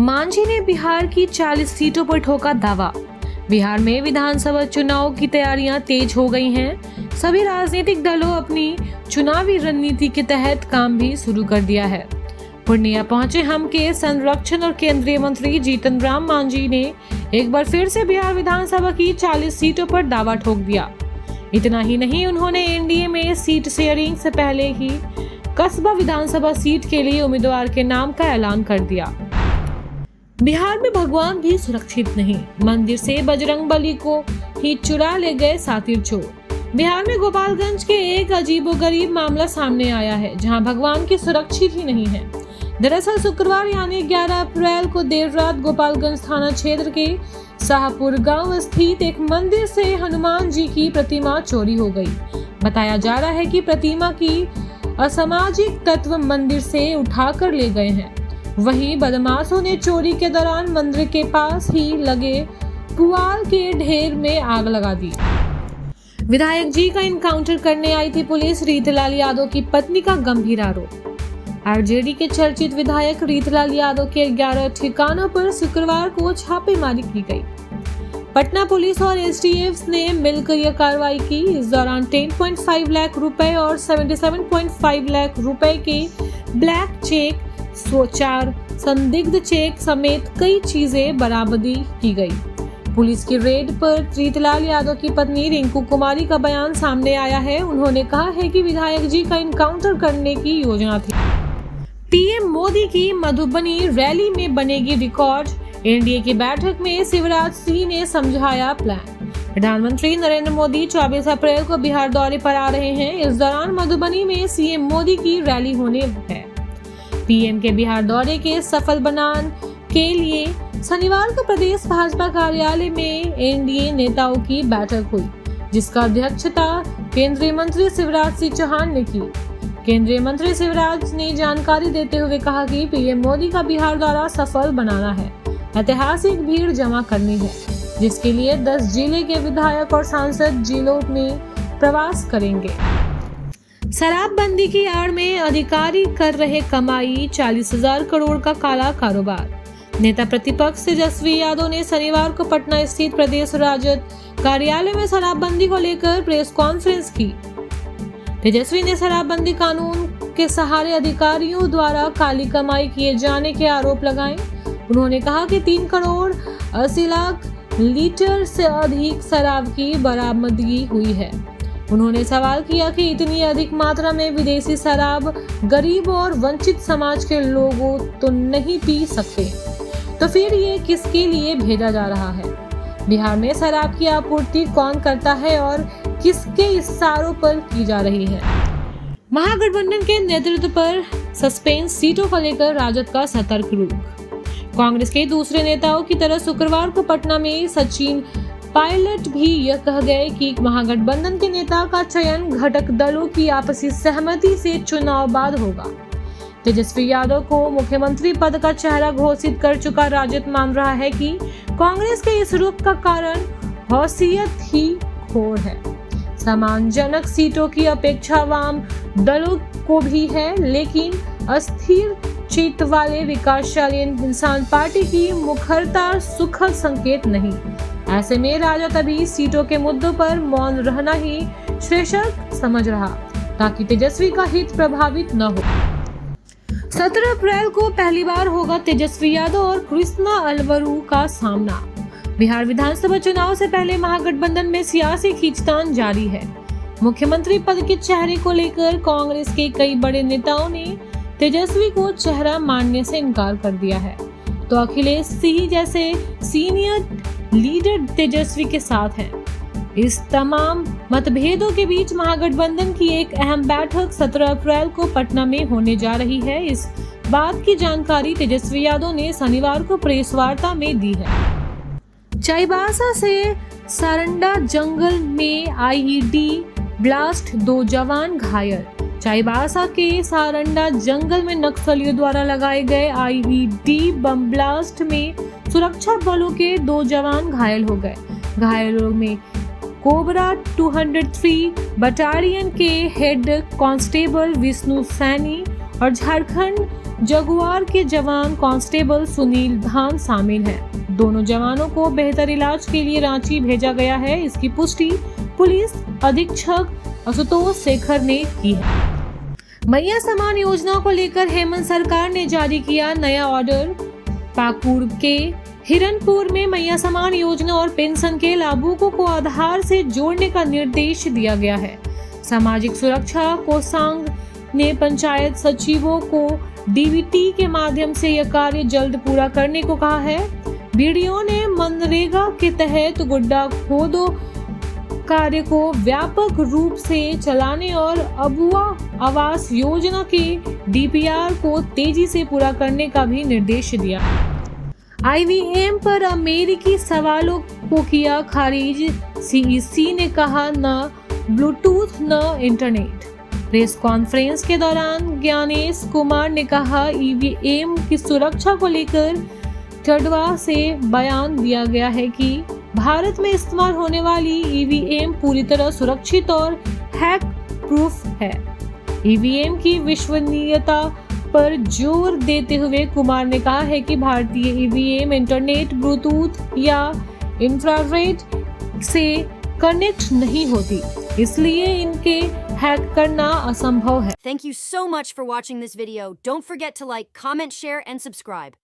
मांझी ने बिहार की 40 सीटों पर ठोका दावा। बिहार में विधानसभा चुनाव की तैयारियां तेज हो गई हैं। सभी राजनीतिक दलों अपनी चुनावी रणनीति के तहत काम भी शुरू कर दिया है। पूर्णिया पहुंचे हम के संरक्षण और केंद्रीय मंत्री जीतन राम मांझी ने एक बार फिर से बिहार विधानसभा की 40 सीटों पर दावा ठोक दिया। इतना ही नहीं, उन्होंने एनडीए में सीट शेयरिंग से पहले ही कस्बा विधानसभा सीट के लिए उम्मीदवार के नाम का ऐलान कर दिया। बिहार में भगवान भी सुरक्षित नहीं, मंदिर से बजरंगबली को ही चुरा ले गए सातिर चोर। बिहार में गोपालगंज के एक अजीबोगरीब मामला सामने आया है, जहां भगवान की सुरक्षित ही नहीं है। दरअसल शुक्रवार यानी 11 अप्रैल को देर रात गोपालगंज थाना क्षेत्र के शाहपुर गांव स्थित एक मंदिर से हनुमान जी की प्रतिमा चोरी हो गई। बताया जा रहा है कि प्रतिमा की असामाजिक तत्व मंदिर से उठाकर ले गए हैं। वहीं बदमाशों ने चोरी के दौरान मंदिर के पास ही लगे पुआल के ढेर में आग लगा दी। विधायक जी का इनकाउंटर करने आई थी पुलिस, रीतलाल यादव की पत्नी का गंभीर आरोप। आरजेडी के चर्चित विधायक रीतलाल यादव के 11 ठिकानों पर शुक्रवार को छापेमारी की गई। पटना पुलिस और एसटीएफ ने मिलकर यह कार्रवाई की। इस दौरान 10.5 लाख रुपए और 77.5 लाख रुपए के ब्लैक चेक, 4 संदिग्ध चेक समेत कई चीजें बरामद की गई। पुलिस की रेड पर रीतलाल यादव की पत्नी रिंकू कुमारी का बयान सामने आया है। उन्होंने कहा है कि विधायक जी का इनकाउंटर करने की योजना थी। पीएम मोदी की मधुबनी रैली में बनेगी रिकॉर्ड। एनडीए की बैठक में शिवराज सिंह ने समझाया प्लान। प्रधानमंत्री नरेंद्र मोदी 24 अप्रैल को बिहार दौरे पर आ रहे हैं। इस दौरान मधुबनी में सीएम मोदी की रैली होने है। पीएम के बिहार दौरे के सफल बनाने के लिए शनिवार को प्रदेश भाजपा कार्यालय में एनडीए नेताओं की बैठक हुई, जिसका अध्यक्षता केंद्रीय मंत्री शिवराज सिंह चौहान ने की। केंद्रीय मंत्री शिवराज ने जानकारी देते हुए कहा कि पीएम मोदी का बिहार दौरा सफल बनाना है, ऐतिहासिक भीड़ जमा करनी है, जिसके लिए 10 जिले के विधायक और सांसद जिलों में प्रवास करेंगे। शराबबंदी की आड़ में अधिकारी कर रहे कमाई, 40,000 करोड़ का काला कारोबार। नेता प्रतिपक्ष तेजस्वी यादव ने शनिवार को पटना स्थित प्रदेश राजद कार्यालय में शराबबंदी को लेकर प्रेस कॉन्फ्रेंस की। तेजस्वी ने शराबबंदी कानून के सहारे अधिकारियों द्वारा काली कमाई किए जाने के आरोप लगाए। उन्होंने कहा कि 3 करोड़ 80 लाख लीटर से अधिक शराब की बरामदगी हुई है। उन्होंने सवाल किया कि इतनी अधिक मात्रा में विदेशी शराब गरीब और वंचित समाज के लोगों तो नहीं पी सकते, तो फिर ये किसके लिए भेजा जा रहा है? बिहार में शराब की आपूर्ति कौन करता है और किसके इशारों पर की जा रही है? महागठबंधन के नेतृत्व पर सस्पेंस सीटों को लेकर राजद का सतर्क रुख। कांग्रेस के दूसरे नेताओं की तरह शुक्रवार को पटना में सचिन पायलट भी यह कह गए कि महागठबंधन के नेता का चयन घटक दलों की आपसी सहमति से चुनाव बाद होगा। तेजस्वी यादव को मुख्यमंत्री पद का चेहरा घोषित कर चुका राजद मान रहा है कि कांग्रेस के इस रुख का कारण हैसियत ही खोर है। सम्मानजनक सीटों की अपेक्षा वाम दलों को भी है, लेकिन अस्थिर चित्त वाले विकासशाली इंसान पार्टी की मुखरता सुखद संकेत नहीं। ऐसे में राजद अभी सीटों के मुद्दों पर मौन रहना ही श्रेष्ठ समझ रहा, ताकि तेजस्वी का हित प्रभावित न हो। 17 अप्रैल को पहली बार होगा तेजस्वी यादव और कृष्णा अलवरू का सामना। बिहार विधानसभा चुनाव से पहले महागठबंधन में सियासी खींचतान जारी है। मुख्यमंत्री पद के चेहरे को लेकर कांग्रेस के कई बड़े नेताओं ने तेजस्वी को चेहरा मानने से इनकार कर दिया है, तो अखिलेश सिंह जैसे सीनियर लीडर तेजस्वी के साथ हैं। इस तमाम मतभेदों के बीच महागठबंधन की एक अहम बैठक 17 अप्रैल को पटना में होने जा रही है। इस बात की जानकारी तेजस्वी यादव ने शनिवार को प्रेस वार्ता में दी है। चाईबासा से सारंडा जंगल में आईईडी ब्लास्ट, 2 जवान घायल। चाईबासा के सारंडा जंगल में नक्सलियों द्वारा लगाए गए आईईडी बम ब्लास्ट में सुरक्षा बलों के 2 जवान घायल हो गए। घायलों में कोबरा 203 बटालियन के हेड कांस्टेबल विष्णु सैनी और झारखंड जगुआर के जवान कांस्टेबल सुनील धान शामिल हैं। दोनों जवानों को बेहतर इलाज के लिए रांची भेजा गया है। इसकी पुष्टि पुलिस अधीक्षक आशुतोष शेखर ने की है। मैया समान योजना को लेकर हेमंत सरकार ने जारी किया नया ऑर्डर। पाकुड़ के हिरनपुर में मैया समान योजना और पेंशन के लाभुकों को आधार से जोड़ने का निर्देश दिया गया है। सामाजिक सुरक्षा कोषांग ने पंचायत सचिवों को डीबीटी के माध्यम से यह कार्य जल्द पूरा करने को कहा है। बीडीओ ने मनरेगा के तहत गुड्डा खोदो कार्य को व्यापक रूप से चलाने और अबुआ आवास योजना के डीपीआर को तेजी से पूरा करने का भी निर्देश दिया। आईवीएम पर अमेरिकी सवालों को किया खारिज। सीईसी ने कहा न ब्लूटूथ न इंटरनेट। प्रेस कॉन्फ्रेंस के दौरान ज्ञानेश कुमार ने कहा ईवीएम की सुरक्षा को लेकर टडवा से बयान दिया गया है कि भारत में इस्तेमाल होने वाली ईवीएम पूरी तरह सुरक्षित और हैक प्रूफ है। ईवीएम की विश्वसनीयता पर जोर देते हुए कुमार ने कहा है कि भारतीय ईवीएम इंटरनेट, ब्लूटूथ या इंफ्रारेड से कनेक्ट नहीं होती, इसलिए इनके हैक करना असंभव है। Thank you so much for watching this video. Don't forget to like, comment, share and subscribe.